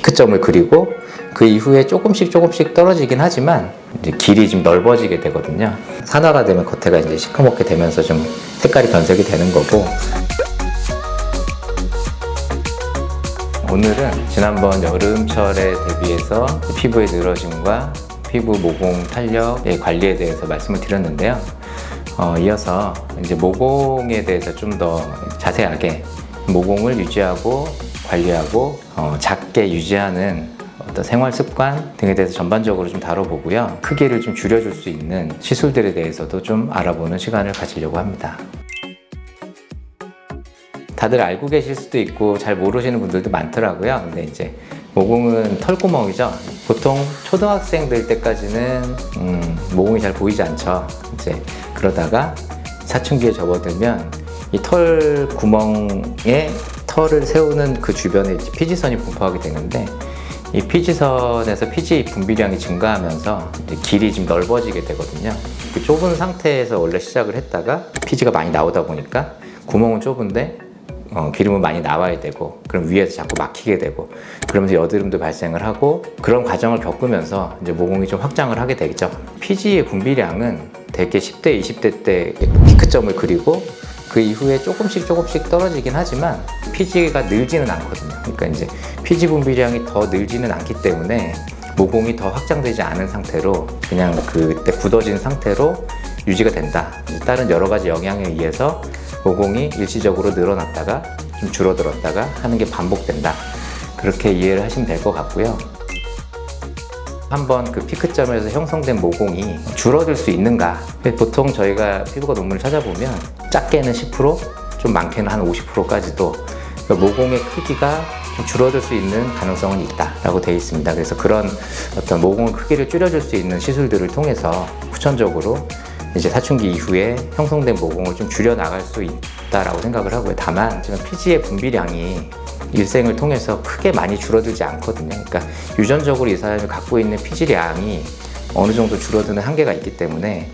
피크점을 그리고 그 이후에 조금씩 떨어지긴 하지만 이제 길이 좀 넓어지게 되거든요. 산화가 되면 겉에가 이제 시커멓게 되면서 좀 색깔이 변색이 되는 거고. 오늘은 지난번 여름철에 대비해서 피부의 늘어짐과 피부 모공 탄력의 관리에 대해서 말씀을 드렸는데요. 이어서 이제 모공에 대해서 좀 더 자세하게 모공을 유지하고 관리하고 작게 유지하는 어떤 생활 습관 등에 대해서 전반적으로 좀 다뤄보고요. 크기를 좀 줄여줄 수 있는 시술들에 대해서도 좀 알아보는 시간을 가지려고 합니다. 다들 알고 계실 수도 있고 잘 모르시는 분들도 많더라고요. 근데 이제 모공은 털구멍이죠. 보통 초등학생들 때까지는 모공이 잘 보이지 않죠. 이제 그러다가 사춘기에 접어들면 이 털 구멍에 털을 세우는 그 주변에 피지선이 분포하게 되는데, 이 피지선에서 피지 분비량이 증가하면서 이제 길이 좀 넓어지게 되거든요. 그 좁은 상태에서 원래 시작을 했다가 피지가 많이 나오다 보니까 구멍은 좁은데 기름은 많이 나와야 되고, 그럼 위에서 자꾸 막히게 되고, 그러면서 여드름도 발생을 하고, 그런 과정을 겪으면서 이제 모공이 좀 확장을 하게 되죠. 피지의 분비량은 대개 10대, 20대 때 피크점을 그리고 그 이후에 조금씩 떨어지긴 하지만 피지가 늘지는 않거든요. 그러니까 이제 피지 분비량이 더 늘지는 않기 때문에 모공이 더 확장되지 않은 상태로 그냥 그때 굳어진 상태로 유지가 된다. 다른 여러 가지 영향에 의해서 모공이 일시적으로 늘어났다가 좀 줄어들었다가 하는 게 반복된다. 그렇게 이해를 하시면 될 것 같고요. 한번 그 피크점에서 형성된 모공이 줄어들 수 있는가? 보통 저희가 피부과 논문을 찾아보면 작게는 10%, 좀 많게는 한 50%까지도 모공의 크기가 좀 줄어들 수 있는 가능성은 있다라고 되어 있습니다. 그래서 그런 어떤 모공 크기를 줄여줄 수 있는 시술들을 통해서 후천적으로 이제 사춘기 이후에 형성된 모공을 좀 줄여 나갈 수 있다라고 생각을 하고요. 다만 지금 피지의 분비량이 일생을 통해서 크게 많이 줄어들지 않거든요. 그러니까 유전적으로 이 사람이 갖고 있는 피지량이 어느 정도 줄어드는 한계가 있기 때문에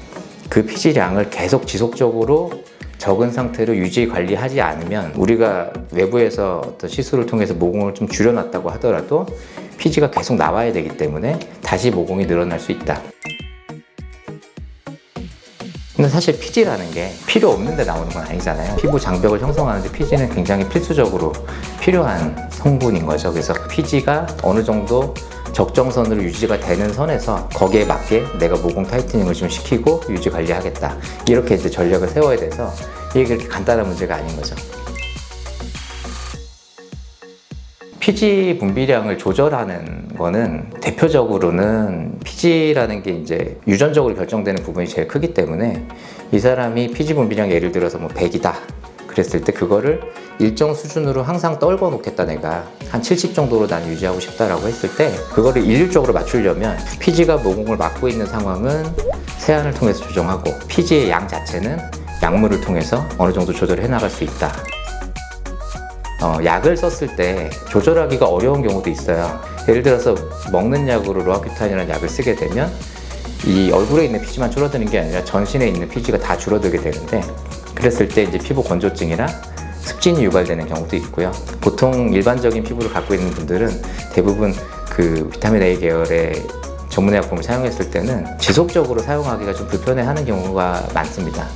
그 피지량을 계속 지속적으로 적은 상태로 유지 관리하지 않으면, 우리가 외부에서 어떤 시술을 통해서 모공을 좀 줄여놨다고 하더라도 피지가 계속 나와야 되기 때문에 다시 모공이 늘어날 수 있다. 근데 사실 피지라는 게 필요 없는데 나오는 건 아니잖아요. 피부 장벽을 형성하는데 피지는 굉장히 필수적으로 필요한 성분인 거죠. 그래서 피지가 어느 정도 적정선으로 유지가 되는 선에서 거기에 맞게 내가 모공 타이트닝을 좀 시키고 유지 관리하겠다, 이렇게 이제 전략을 세워야 돼서 이게 그렇게 간단한 문제가 아닌 거죠. 피지 분비량을 조절하는 거는 대표적으로는 피지라는 게 이제 유전적으로 결정되는 부분이 제일 크기 때문에, 이 사람이 피지 분비량이 예를 들어서 뭐 100이다 그랬을 때 그거를 일정 수준으로 항상 떨궈 놓겠다, 내가 한 70 정도로 난 유지하고 싶다라고 했을 때 그거를 일률적으로 맞추려면 피지가 모공을 막고 있는 상황은 세안을 통해서 조정하고, 피지의 양 자체는 약물을 통해서 어느 정도 조절해 나갈 수 있다. 약을 썼을 때 조절하기가 어려운 경우도 있어요. 예를 들어서 먹는 약으로 로아큐타닌이라는 약을 쓰게 되면 이 얼굴에 있는 피지만 줄어드는 게 아니라 전신에 있는 피지가 다 줄어들게 되는데, 그랬을 때 이제 피부 건조증이나 습진이 유발되는 경우도 있고요. 보통 일반적인 피부를 갖고 있는 분들은 대부분 그 비타민 A 계열의 전문의약품을 사용했을 때는 지속적으로 사용하기가 좀 불편해하는 경우가 많습니다.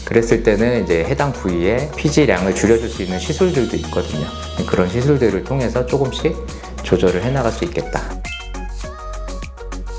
그랬을 때는 이제 해당 부위에 피지량을 줄여줄 수 있는 시술들도 있거든요. 그런 시술들을 통해서 조금씩 조절을 해나갈 수 있겠다.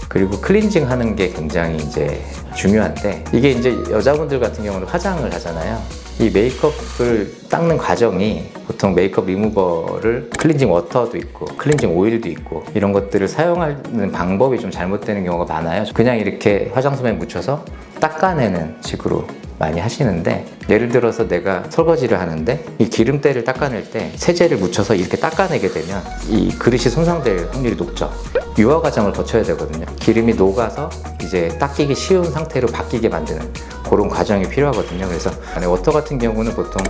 그리고 클렌징 하는 게 굉장히 이제 중요한데, 이게 이제 여자분들 같은 경우는 화장을 하잖아요. 이 메이크업을 닦는 과정이 보통 메이크업 리무버를 클렌징 워터도 있고 클렌징 오일도 있고 이런 것들을 사용하는 방법이 좀 잘못되는 경우가 많아요. 그냥 이렇게 화장솜에 묻혀서 닦아내는 식으로 많이 하시는데, 예를 들어서 내가 설거지를 하는데 이 기름때를 닦아낼 때 세제를 묻혀서 이렇게 닦아내게 되면 이 그릇이 손상될 확률이 높죠. 유화 과정을 거쳐야 되거든요. 기름이 녹아서 이제 닦이기 쉬운 상태로 바뀌게 만드는 그런 과정이 필요하거든요. 그래서 워터 같은 경우는 보통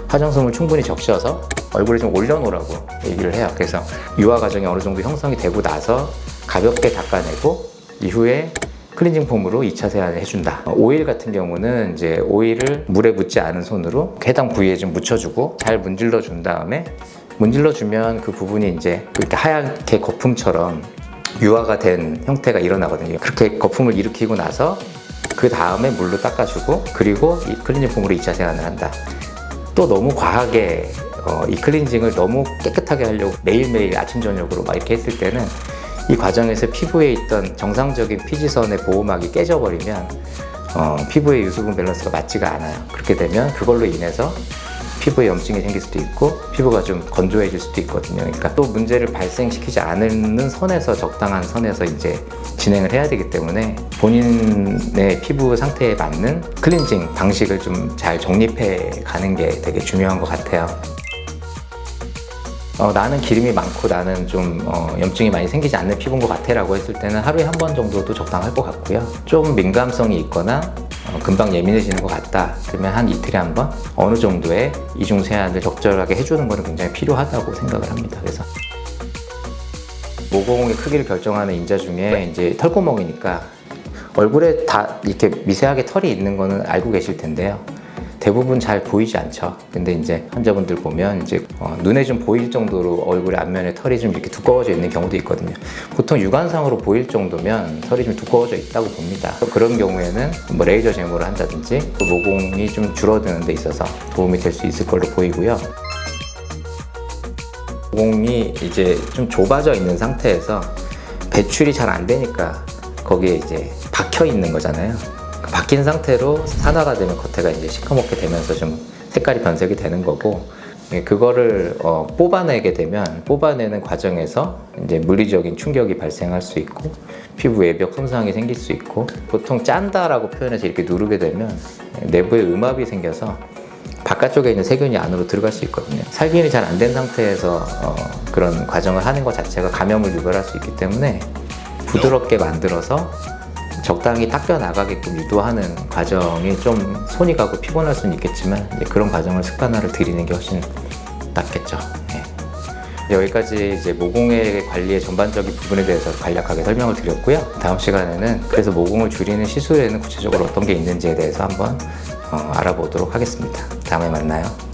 화장솜을 충분히 적셔서 얼굴에 좀 올려놓으라고 얘기를 해요. 그래서 유화 과정이 어느 정도 형성이 되고 나서 가볍게 닦아내고 이후에 클렌징 폼으로 2차 세안을 해준다. 오일 같은 경우는 이제 오일을 물에 묻지 않은 손으로 해당 부위에 좀 묻혀주고 잘 문질러 준 다음에 문질러 주면 그 부분이 이제 이렇게 하얗게 거품처럼 유화가 된 형태가 일어나거든요. 그렇게 거품을 일으키고 나서 그 다음에 물로 닦아주고, 그리고 이 클렌징 폼으로 2차 세안을 한다. 또 너무 과하게 이 클렌징을 너무 깨끗하게 하려고 매일매일 아침 저녁으로 막 이렇게 했을 때는 이 과정에서 피부에 있던 정상적인 피지선의 보호막이 깨져버리면 피부의 유수분 밸런스가 맞지가 않아요. 그렇게 되면 그걸로 인해서 피부에 염증이 생길 수도 있고 피부가 좀 건조해질 수도 있거든요. 그러니까 또 문제를 발생시키지 않는 선에서, 적당한 선에서 이제 진행을 해야 되기 때문에 본인의 피부 상태에 맞는 클렌징 방식을 좀 잘 정립해 가는 게 되게 중요한 것 같아요. 나는 기름이 많고 나는 좀 염증이 많이 생기지 않는 피부인 것 같아 라고 했을 때는 하루에 한 번 정도도 적당할 것 같고요. 좀 민감성이 있거나 금방 예민해지는 것 같다 그러면 한 이틀에 한 번 어느 정도의 이중 세안을 적절하게 해주는 것은 굉장히 필요하다고 생각을 합니다. 그래서 모공의 크기를 결정하는 인자 중에 이제 털구멍이니까 얼굴에 다 이렇게 미세하게 털이 있는 거는 알고 계실 텐데요. 대부분 잘 보이지 않죠. 근데 이제 환자분들 보면 이제 눈에 좀 보일 정도로 얼굴의 앞면에 털이 좀 이렇게 두꺼워져 있는 경우도 있거든요. 보통 육안상으로 보일 정도면 털이 좀 두꺼워져 있다고 봅니다. 그런 경우에는 뭐 레이저 제모를 한다든지 또 모공이 좀 줄어드는 데 있어서 도움이 될 수 있을 걸로 보이고요. 모공이 이제 좀 좁아져 있는 상태에서 배출이 잘 안 되니까 거기에 이제 박혀 있는 거잖아요. 박힌 상태로 산화가 되면 겉에가 이제 시커멓게 되면서 좀 색깔이 변색이 되는 거고, 그거를 뽑아내게 되면 뽑아내는 과정에서 이제 물리적인 충격이 발생할 수 있고 피부 외벽 손상이 생길 수 있고, 보통 짠다라고 표현해서 이렇게 누르게 되면 내부에 음압이 생겨서 바깥쪽에 있는 세균이 안으로 들어갈 수 있거든요. 살균이 잘 안 된 상태에서 그런 과정을 하는 것 자체가 감염을 유발할 수 있기 때문에 부드럽게 만들어서 적당히 닦여 나가게끔 유도하는 과정이 좀 손이 가고 피곤할 수는 있겠지만 그런 과정을 습관화를 들이는 게 훨씬 낫겠죠. 네. 여기까지 이제 모공의 관리의 전반적인 부분에 대해서 간략하게 설명을 드렸고요. 다음 시간에는 그래서 모공을 줄이는 시술에는 구체적으로 어떤 게 있는지에 대해서 한번 알아보도록 하겠습니다. 다음에 만나요.